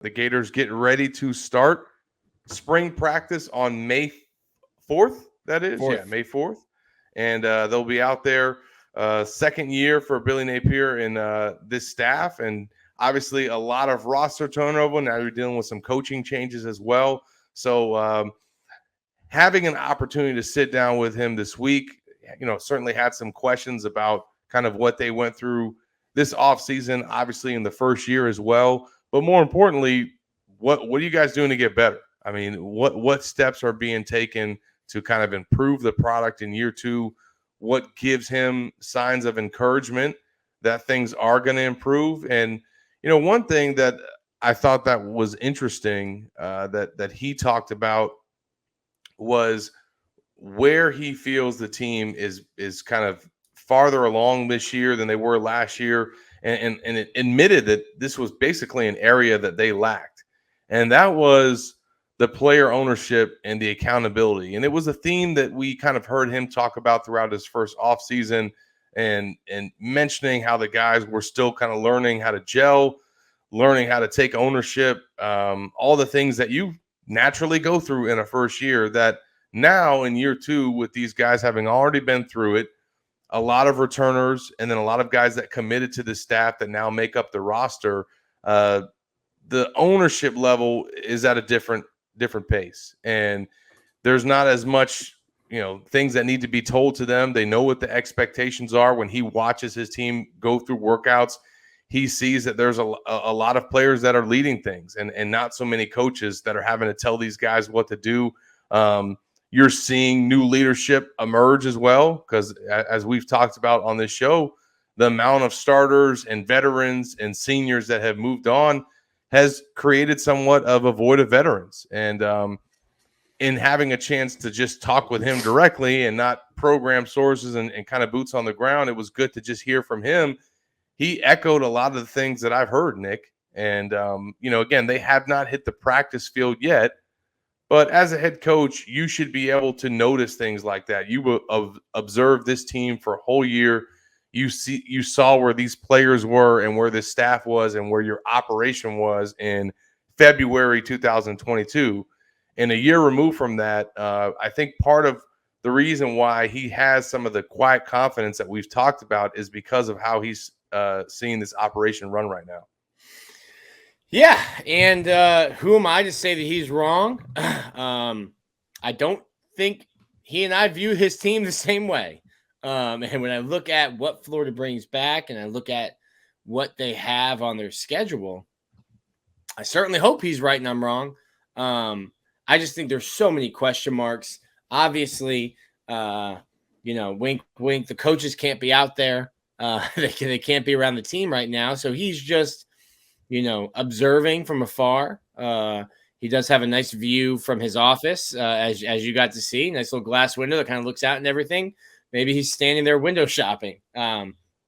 the Gators get ready to start spring practice on May 4th. That is, yeah, Fourth. May 4th. And they'll be out there second year for Billy Napier and this staff. And obviously a lot of roster turnover. Now you're dealing with some coaching changes as well. So having an opportunity to sit down with him this week, certainly had some questions about kind of what they went through this offseason, obviously in the first year as well. But more importantly, what are you guys doing to get better? I mean, what steps are being taken to kind of improve the product in year two? What gives him signs of encouragement that things are going to improve? And one thing that I thought that was interesting that he talked about was where he feels the team is kind of farther along this year than they were last year, and it admitted that this was basically an area that they lacked, and that was the player ownership and the accountability. And it was a theme that we kind of heard him talk about throughout his first offseason, and mentioning how the guys were still kind of learning how to gel, learning how to take ownership, all the things that you naturally go through in a first year, that now in year two, with these guys having already been through it, a lot of returners, and then a lot of guys that committed to the staff that now make up the roster, the ownership level is at a different pace, and there's not as much things that need to be told to them. They know what the expectations are. When he watches his team go through workouts, he sees that there's a lot of players that are leading things, and not so many coaches that are having to tell these guys what to do. You're seeing new leadership emerge as well, because as we've talked about on this show, the amount of starters and veterans and seniors that have moved on has created somewhat of a void of veterans. And in having a chance to just talk with him directly and not program sources and kind of boots on the ground, it was good to just hear from him. He echoed a lot of the things that I've heard, Nick. And, again, they have not hit the practice field yet. But as a head coach, you should be able to notice things like that. You will observe this team for a whole year. You saw where these players were and where the staff was and where your operation was in February 2022. And a year removed from that, I think part of the reason why he has some of the quiet confidence that we've talked about is because of how he's seeing this operation run right now. Yeah, and who am I to say that he's wrong? I don't think he and I view his team the same way. And when I look at what Florida brings back and I look at what they have on their schedule, I certainly hope he's right and I'm wrong. I just think there's so many question marks. Obviously, wink, wink, the coaches can't be out there. They can't be around the team right now. So he's just observing from afar. He does have a nice view from his office, as you got to see. Nice little glass window that kind of looks out and everything. Maybe he's standing there window shopping.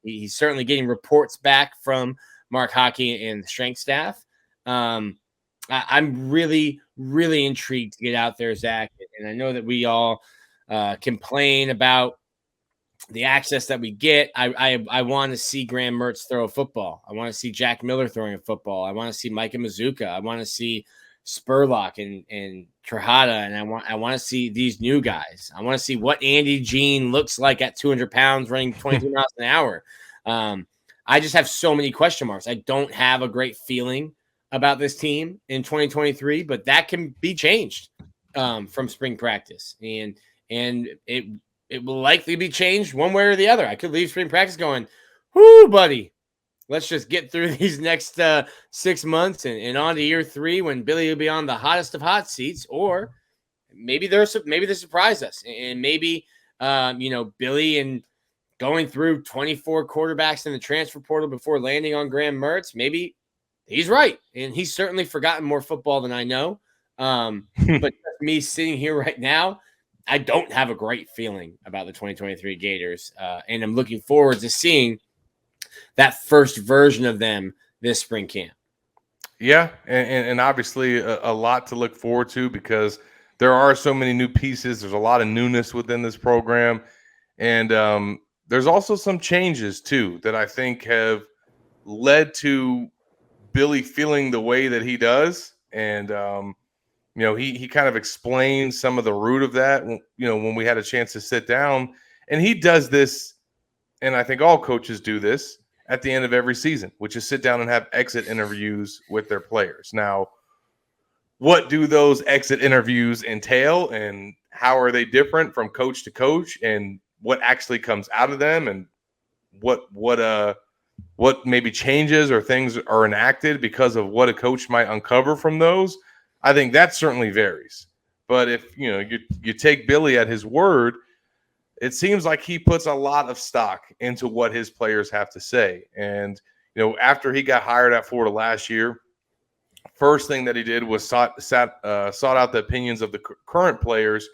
He's certainly getting reports back from Mark Hockey and the strength staff. I'm really, really intrigued to get out there, Zach. And I know that we all complain about the access that we get. I want to see Graham Mertz throw a football. I want to see Jack Miller throwing a football. I want to see Micah Mazuka. I want to see Spurlock and Trajada, and I want to see these new guys. I want to see what Andy Jean looks like at 200 pounds running 22 miles an hour. I just have so many question marks. I don't have a great feeling about this team in 2023, but that can be changed from spring practice, and it will likely be changed one way or the other. I could leave spring practice going, whoo, buddy, let's just get through these next 6 months and on to year 3 when Billy will be on the hottest of hot seats. Or maybe they surprise us, and maybe Billy and going through 24 quarterbacks in the transfer portal before landing on Graham Mertz, maybe he's right, and he's certainly forgotten more football than I know. But me sitting here right now, I don't have a great feeling about the 2023 Gators, and I'm looking forward to seeing that first version of them this spring camp. Yeah, and obviously a lot to look forward to, because there are so many new pieces. There's a lot of newness within this program, and there's also some changes too that I think have led to Billy feeling the way that he does. And, he kind of explained some of the root of that, when we had a chance to sit down. And he does this, and I think all coaches do this at the end of every season, which is sit down and have exit interviews with their players. Now, what do those exit interviews entail, and how are they different from coach to coach, and what actually comes out of them, and what maybe changes or things are enacted because of what a coach might uncover from those? I think that certainly varies. But if you take Billy at his word, it seems like he puts a lot of stock into what his players have to say. And after he got hired at Florida last year, first thing that he did was sought out the opinions of the current players.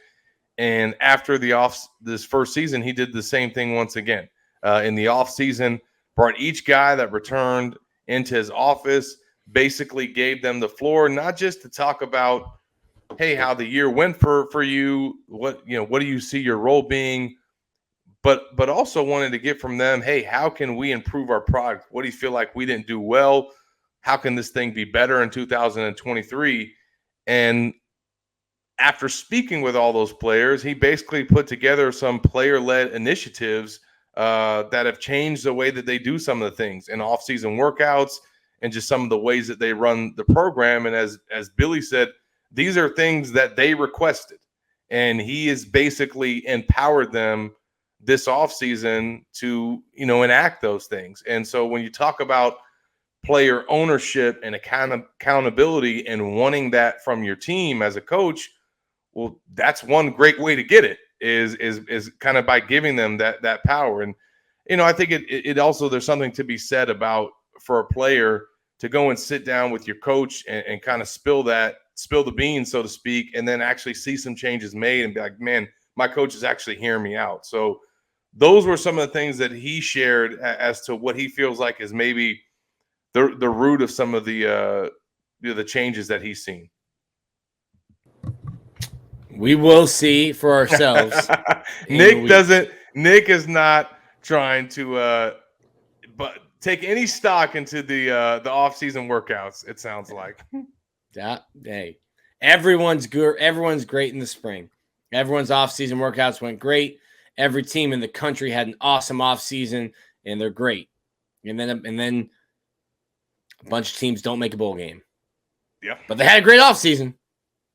And after this first season, he did the same thing once again. In the off season, brought each guy that returned into his office, basically gave them the floor, not just to talk about, hey, how the year went for you, what do you see your role being, but also wanted to get from them, hey, how can we improve our product? What do you feel like we didn't do well? How can this thing be better in 2023? And after speaking with all those players, he basically put together some player-led initiatives that have changed the way that they do some of the things in off-season workouts and just some of the ways that they run the program. And as Billy said, these are things that they requested, and he has basically empowered them this offseason to, enact those things. And so when you talk about player ownership and accountability and wanting that from your team as a coach, well, that's one great way to get it is kind of by giving them that power. And, I think it also, there's something to be said about for a player to go and sit down with your coach and kind of spill the beans, so to speak, and then actually see some changes made and be like, man, my coach is actually hearing me out. So those were some of the things that he shared as to what he feels like is maybe the root of some of the changes that he's seen. We will see for ourselves. Nick is not trying to but take any stock into the off-season workouts, it sounds like. Hey, everyone's good. Everyone's great in the spring. Everyone's off-season workouts went great. Every team in the country had an awesome off-season, and they're great. And then a bunch of teams don't make a bowl game. Yeah. But they had a great off-season.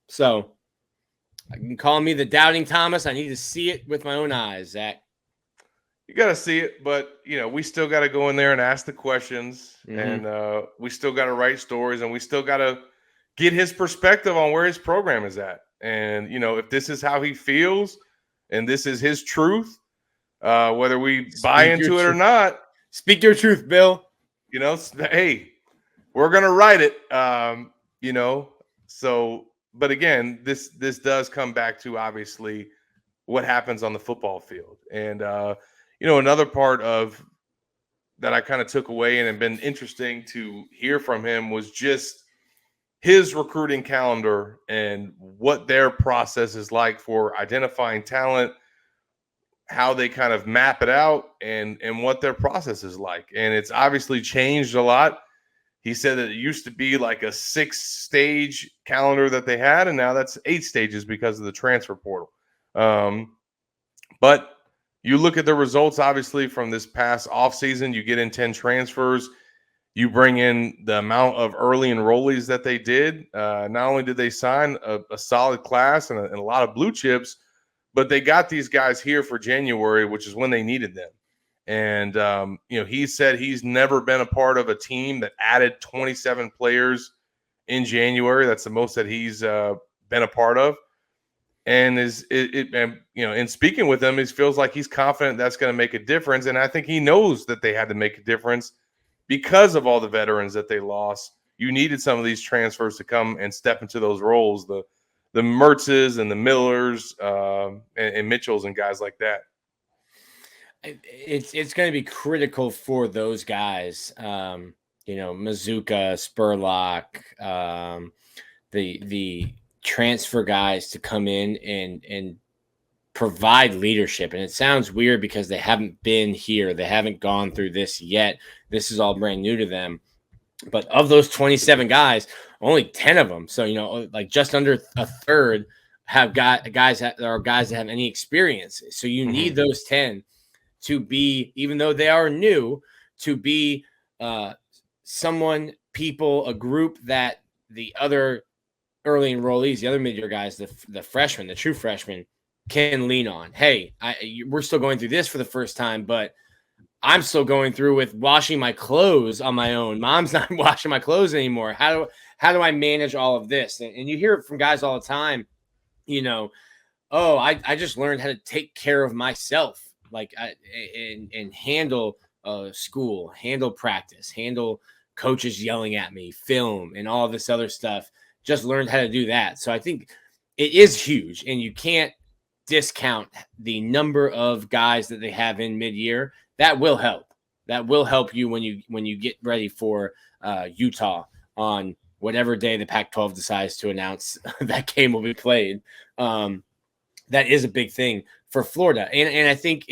So you can call me the doubting Thomas. I need to see it with my own eyes, Zach. You got to see it, but, we still got to go in there and ask the questions, and we still got to write stories, and we still got to get his perspective on where his program is at. And, if this is how he feels and this is his truth, whether we buy into it or not. Speak your truth, Bill. Hey, we're going to write it, So, but again, this does come back to obviously what happens on the football field. And, another part of that I kind of took away and have been interesting to hear from him was just his recruiting calendar and what their process is like for identifying talent, how they kind of map it out, and what their process is like. And it's obviously changed a lot. He said that it used to be like a 6-stage calendar that they had, and now that's 8 stages because of the transfer portal. But you look at the results, obviously, from this past offseason, you get in 10 transfers. You bring in the amount of early enrollees that they did. Not only did they sign a solid class and a lot of blue chips, but they got these guys here for January, which is when they needed them. And, he said he's never been a part of a team that added 27 players in January. That's the most that he's been a part of. And in speaking with him, he feels like he's confident that's going to make a difference. And I think he knows that they had to make a difference because of all the veterans that they lost. You needed some of these transfers to come and step into those roles, the Mertzes and the Millers and Mitchells and guys like that. It's going to be critical for those guys. Mazuka, Spurlock, the transfer guys to come in and provide leadership. And it sounds weird because they haven't been here. They haven't gone through this yet. This is all brand new to them. But of those 27 guys, only 10 of them, so like just under a third, have got guys that have any experience. So you need those 10 to be, even though they are new, to be a group that the other early enrollees, the other mid-year guys, the freshmen, the true freshmen, can lean on. Hey, we're still going through this for the first time, but I'm still going through with washing my clothes on my own. Mom's not washing my clothes anymore. How do I manage all of this? And you hear it from guys all the time, oh, I just learned how to take care of myself, like and handle school, handle practice, handle coaches yelling at me, film, and all this other stuff. Just learned how to do that. So I think it is huge, and you can't discount the number of guys that they have in mid-year. That will help. That will help you when you get ready for Utah on whatever day the Pac-12 decides to announce that game will be played. That is a big thing for Florida, and I think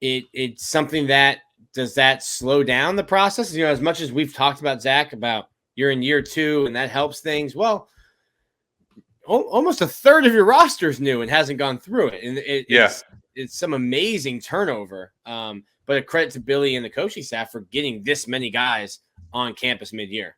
it's something that does that slow down the process. As much as we've talked about, Zach, about you're in year 2 and that helps things. Well, almost a third of your roster is new and hasn't gone through it, and it's some amazing turnover. But a credit to Billy and the coaching staff for getting this many guys on campus mid-year.